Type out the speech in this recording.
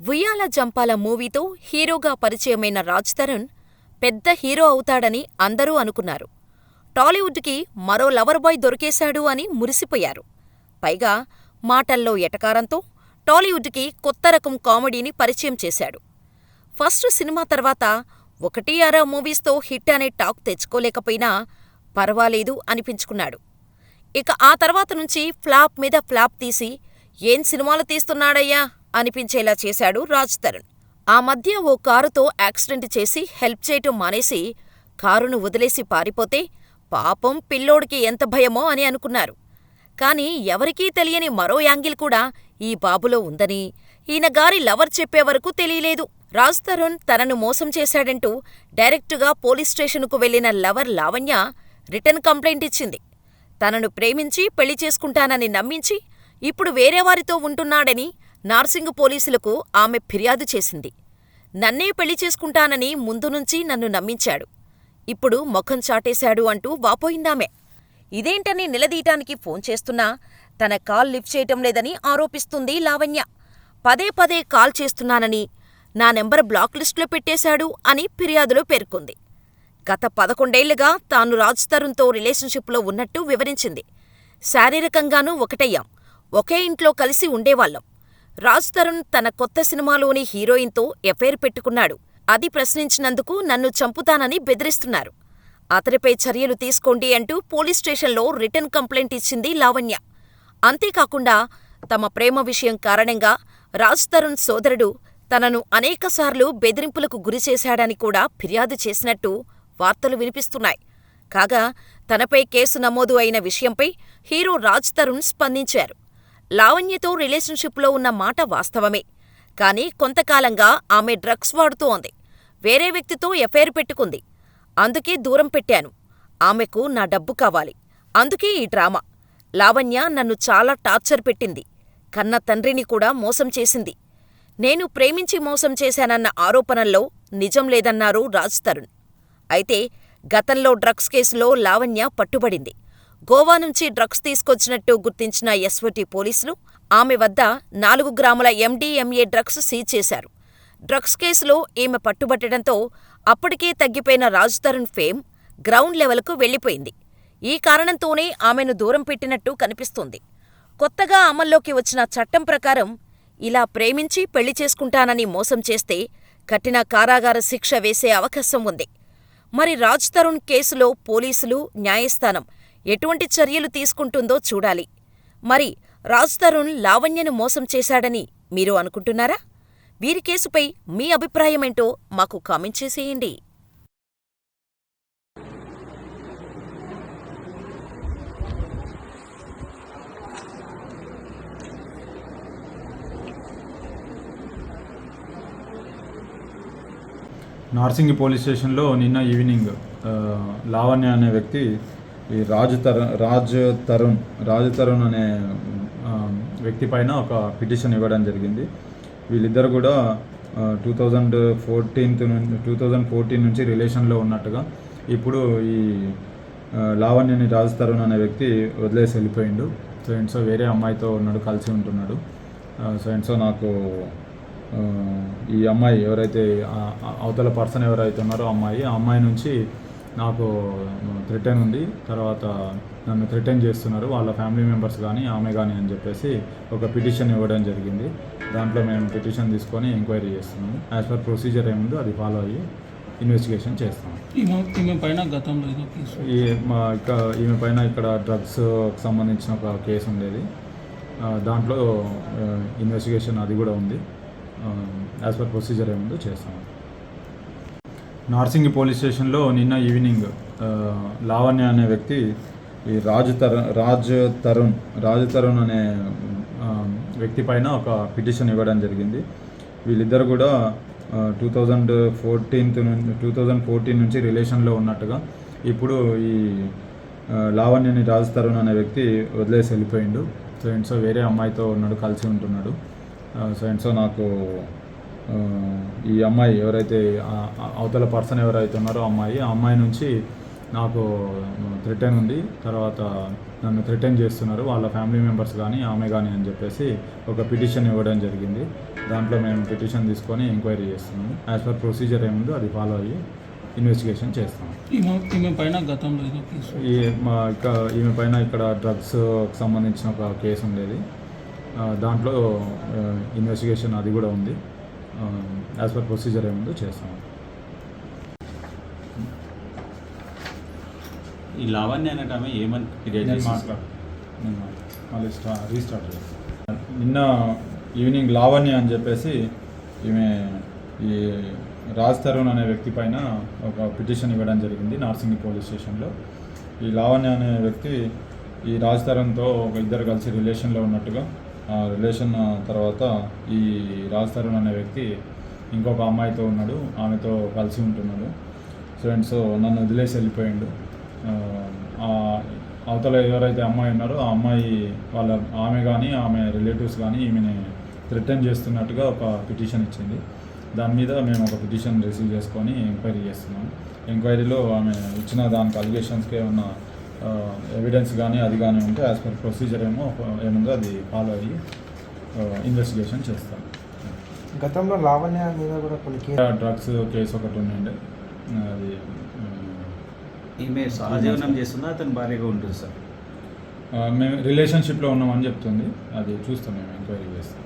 ఉయ్యాల జంపాల మూవీతో హీరోగా పరిచయమైన రాజ్ తరుణ్ పెద్ద హీరో అవుతాడని అందరూ అనుకున్నారు. టాలీవుడ్ కి మరో లవర్ బాయ్ దొరికేశాడు అని మురిసిపోయారు. పైగా మాటల్లో ఎటకారంతో టాలీవుడ్ కి కొత్త రకం కామెడీని పరిచయం చేశాడు. ఫస్ట్ సినిమా తర్వాత ఒకటి అర మూవీస్తో హిట్ అనే టాక్ తెచ్చుకోలేకపోయినా పర్వాలేదు అనిపించుకున్నాడు. ఇక ఆ తర్వాత నుంచి ఫ్లాప్ మీద ఫ్లాప్ తీసి ఏం సినిమాలు తీస్తున్నాడయ్యా అనిపించేలా చేశాడు రాజ్ తరుణ్. ఆ మధ్య ఓ కారుతో యాక్సిడెంట్ చేసి హెల్ప్ చేయటం మానేసి కారును వదిలేసి పారిపోతే పాపం పిల్లోడికి ఎంత భయమో అని అనుకున్నారు. కాని ఎవరికీ తెలియని మరో యాంగిల్ కూడా ఈ బాబులో ఉందని ఈయనగారి లవర్ చెప్పేవరకు తెలియలేదు. రాజ్ తరుణ్ తనను మోసం చేశాడంటూ డైరెక్టుగా పోలీస్ స్టేషనుకు వెళ్లిన లవర్ లావణ్య రిటర్న్ కంప్లైంట్ ఇచ్చింది. తనను ప్రేమించి పెళ్లి చేసుకుంటానని నమ్మించి ఇప్పుడు వేరేవారితో ఉంటున్నాడని నార్సింగ్ పోలీసులకు ఆమె ఫిర్యాదు చేసింది. నన్నే పెళ్లి చేసుకుంటానని ముందునుంచి నన్ను నమ్మించాడు. ఇప్పుడు ముఖం చాటేశాడు అంటూ వాపోయిందామె. ఇదేంటని నిలదీయటానికి ఫోన్ చేస్తున్నా తన కాల్ లిఫ్ట్ చేయటం లేదని ఆరోపిస్తుంది లావణ్య. పదే పదే కాల్ చేస్తున్నానని, నా నెంబర్ బ్లాక్ లిస్టులో పెట్టేశాడు అని ఫిర్యాదులో పేర్కొంది. గత 11 ఏళ్లుగా తాను రాజ్ తరుణ్తో రిలేషన్షిప్లో ఉన్నట్టు వివరించింది. శారీరకంగానూ ఒకటయ్యాం, ఒకే ఇంట్లో కలిసి ఉండేవాళ్లం. రాజ్ తరుణ్ తన కొత్త సినిమాలోని హీరోయిన్తో ఎఫైర్ పెట్టుకున్నాడు. అది ప్రశ్నించినందుకు నన్ను చంపుతానని బెదిరిస్తున్నారు. అతడిపై చర్యలు తీసుకోండి అంటూ పోలీస్ స్టేషన్లో రిటర్న్ కంప్లైంట్ ఇచ్చింది లావణ్య. అంతేకాకుండా తమ ప్రేమ విషయం కారణంగా రాజ్ తరుణ్ సోదరుడు తనను అనేకసార్లు బెదిరింపులకు గురిచేశాడని కూడా ఫిర్యాదు చేసినట్టు వార్తలు వినిపిస్తున్నాయి. కాగా తనపై కేసు నమోదు అయిన విషయంపై హీరో రాజ్ తరుణ్ స్పందించారు. లావణ్యతో రిలేషన్షిప్లో ఉన్న మాట వాస్తవమే. కానీ కొంతకాలంగా ఆమె డ్రగ్స్ వాడుతోంది. వేరే వ్యక్తితో ఎఫైర్ పెట్టుకుంది. అందుకే దూరం పెట్టాను. ఆమెకు నా డబ్బు కావాలి. అందుకే ఈ డ్రామా. లావణ్య నన్ను చాలా టార్చర్ పెట్టింది. కన్న తండ్రిని కూడా మోసం చేసింది. నేను ప్రేమించి మోసం చేశానన్న ఆరోపణల్లో నిజం లేదన్నారు రాజ్ తరుణ్. అయితే గతంలో డ్రగ్స్ కేసులో లావణ్య పట్టుబడింది. గోవా నుంచి డ్రగ్స్ తీసుకొచ్చినట్టు గుర్తించిన ఎస్ఓటీ పోలీసులు ఆమె వద్ద 4 గ్రాముల ఎండీఎంఏ డ్రగ్స్ సీజ్ చేశారు. డ్రగ్స్ కేసులో ఈమె పట్టుబట్టడంతో అప్పటికే తగ్గిపోయిన రాజ్ తరుణ్ ఫేమ్ గ్రౌండ్ లెవెల్కు వెళ్లిపోయింది. ఈ కారణంతోనే ఆమెను దూరం పెట్టినట్టు కనిపిస్తోంది. కొత్తగా అమల్లోకి వచ్చిన చట్టం ప్రకారం ఇలా ప్రేమించి పెళ్లి చేసుకుంటానని మోసం చేస్తే కఠిన కారాగార శిక్ష వేసే అవకాశం ఉంది. మరి రాజ్ తరుణ్ కేసులో పోలీసులు, న్యాయస్థానం ఎటువంటి చర్యలు తీసుకుంటుందో చూడాలి. మరి రాజ్ తరుణ్ లావణ్యను మోసం చేశాడని మీరు అనుకుంటున్నారా? వీరి కేసుపై మీ అభిప్రాయమేంటో మాకు కామెంట్ చేసేయండి. నార్సింగి పోలీస్ స్టేషన్లో నిన్న ఈవినింగ్ లావణ్య అనే వ్యక్తి ఈ రాజ్ తరుణ్ అనే వ్యక్తి పైన ఒక పిటిషన్ ఇవ్వడం జరిగింది. వీళ్ళిద్దరు కూడా 2014 నుంచి రిలేషన్లో ఉన్నట్టుగా, ఇప్పుడు ఈ లావణ్యని రాజ్ తరుణ్ అనే వ్యక్తి వదిలేసి వెళ్ళిపోయిండు. సో వేరే అమ్మాయితో ఉన్నాడు, కలిసి ఉంటున్నాడు. సో నాకు ఈ అమ్మాయి ఎవరైతే అవతల పర్సన్ ఎవరైతే ఉన్నారో ఆ అమ్మాయి నుంచి నాకు థ్రెటన్ ఉంది. తర్వాత నన్ను థ్రెటన్ చేస్తున్నారు వాళ్ళ ఫ్యామిలీ మెంబర్స్ కానీ ఆమె కానీ అని చెప్పేసి ఒక పిటిషన్ ఇవ్వడం జరిగింది. దాంట్లో మేము పిటిషన్ తీసుకొని ఎంక్వైరీ చేస్తున్నాము. యాజ్ పర్ ప్రొసీజర్ ఏముందో అది ఫాలో అయ్యి ఇన్వెస్టిగేషన్ చేస్తాము. ఈమె పైన గతంలో ఈమె పైన ఇక్కడ డ్రగ్స్ సంబంధించిన ఒక కేసు ఉండేది. దాంట్లో ఇన్వెస్టిగేషన్ అది కూడా ఉంది. యాజ్ పర్ ప్రొసీజర్ ఏముందో చేస్తాము. నార్సింగి పోలీస్ స్టేషన్లో నిన్న ఈవినింగ్ లావణ్య అనే వ్యక్తి ఈ రాజ్ తరుణ్ అనే వ్యక్తి పైన ఒక పిటిషన్ ఇవ్వడం జరిగింది. వీళ్ళిద్దరు కూడా 2014 నుంచి రిలేషన్లో ఉన్నట్టుగా, ఇప్పుడు ఈ లావణ్యని రాజ్ తరుణ్ అనే వ్యక్తి వదిలేసి వెళ్ళిపోయిండు. సో వేరే అమ్మాయితో ఉన్నాడు, కలిసి ఉంటున్నాడు. సో నాకు ఈ అమ్మాయి ఎవరైతే అవతల పర్సన్ ఎవరైతే ఉన్నారో ఆ అమ్మాయి నుంచి నాకు థ్రెటన్ ఉంది, తర్వాత నన్ను థ్రెటన్ చేస్తున్నారు వాళ్ళ ఫ్యామిలీ మెంబర్స్ కానీ ఆమె కానీ అని చెప్పేసి ఒక పిటిషన్ ఇవ్వడం జరిగింది. దాంట్లో మేము పిటిషన్ తీసుకొని ఎంక్వైరీ చేస్తున్నాము. యాజ్ పర్ ప్రొసీజర్ ఏముందో అది ఫాలో అయ్యి ఇన్వెస్టిగేషన్ చేస్తాం. ఈమె పైన గతంలో ఏదో కేసు ఈమె పైన ఇక్కడ డ్రగ్స్ సంబంధించిన ఒక కేసు ఉండేది. దాంట్లో ఇన్వెస్టిగేషన్ అది కూడా ఉంది. యాజ్ పర్ ప్రొసీజర్ ఏముందో చేస్తాం. ఈ లావణ్య అనేట ఆమె ఏమని ఫిర్యాదు నేను చేసింది? మళ్ళీ రీస్టార్ట్ చేస్తాను. నిన్న ఈవినింగ్ లావణ్య అని చెప్పేసి ఈమె ఈ రాజ్ తరుణ్ అనే వ్యక్తి పైన ఒక పిటిషన్ ఇవ్వడం జరిగింది నార్సింగి పోలీస్ స్టేషన్లో. ఈ లావణ్య అనే వ్యక్తి ఈ రాజ్ తరుణ్తో ఒక ఇద్దరు కలిసి రిలేషన్లో ఉన్నట్టుగా, ఆ రిలేషన్ తర్వాత ఈ రాజ్ తరుణ్ అనే వ్యక్తి ఇంకొక అమ్మాయితో ఉన్నాడు, ఆమెతో కలిసి ఉంటున్నాడు. సో నన్ను వదిలేసి వెళ్ళిపోయిండు. అవతల ఎవరైతే అమ్మాయి ఉన్నారో ఆ అమ్మాయి ఆమె కానీ ఆమె రిలేటివ్స్ కానీ ఈమెని థ్రెటన్ చేస్తున్నట్టుగా ఒక పిటిషన్ ఇచ్చింది. దాని మీద మేము ఒక పిటిషన్ రిసీవ్ చేసుకొని ఎంక్వైరీ చేస్తున్నాం. ఎంక్వైరీలో ఆమె ఇచ్చిన దానికి అలిగేషన్స్కి ఏమన్నా ఎవిడెన్స్ కానీ అది కానీ ఉంటే యాజ్ పర్ ప్రొసీజర్ ఏముందో అది ఫాలో అయ్యి ఇన్వెస్టిగేషన్ చేస్తాం. గతంలో లావణ్య మీద కూడా కొన్ని డ్రగ్స్ కేసు ఒకటి ఉండే, అది ఈమె సహజీవనం చేస్తుందా, అతని భార్యగా ఉంటుంది సార్? మేము రిలేషన్షిప్లో ఉన్నామని చెప్తుంది. అది చూస్తాం, మేము ఎంక్వైరీ చేస్తాం.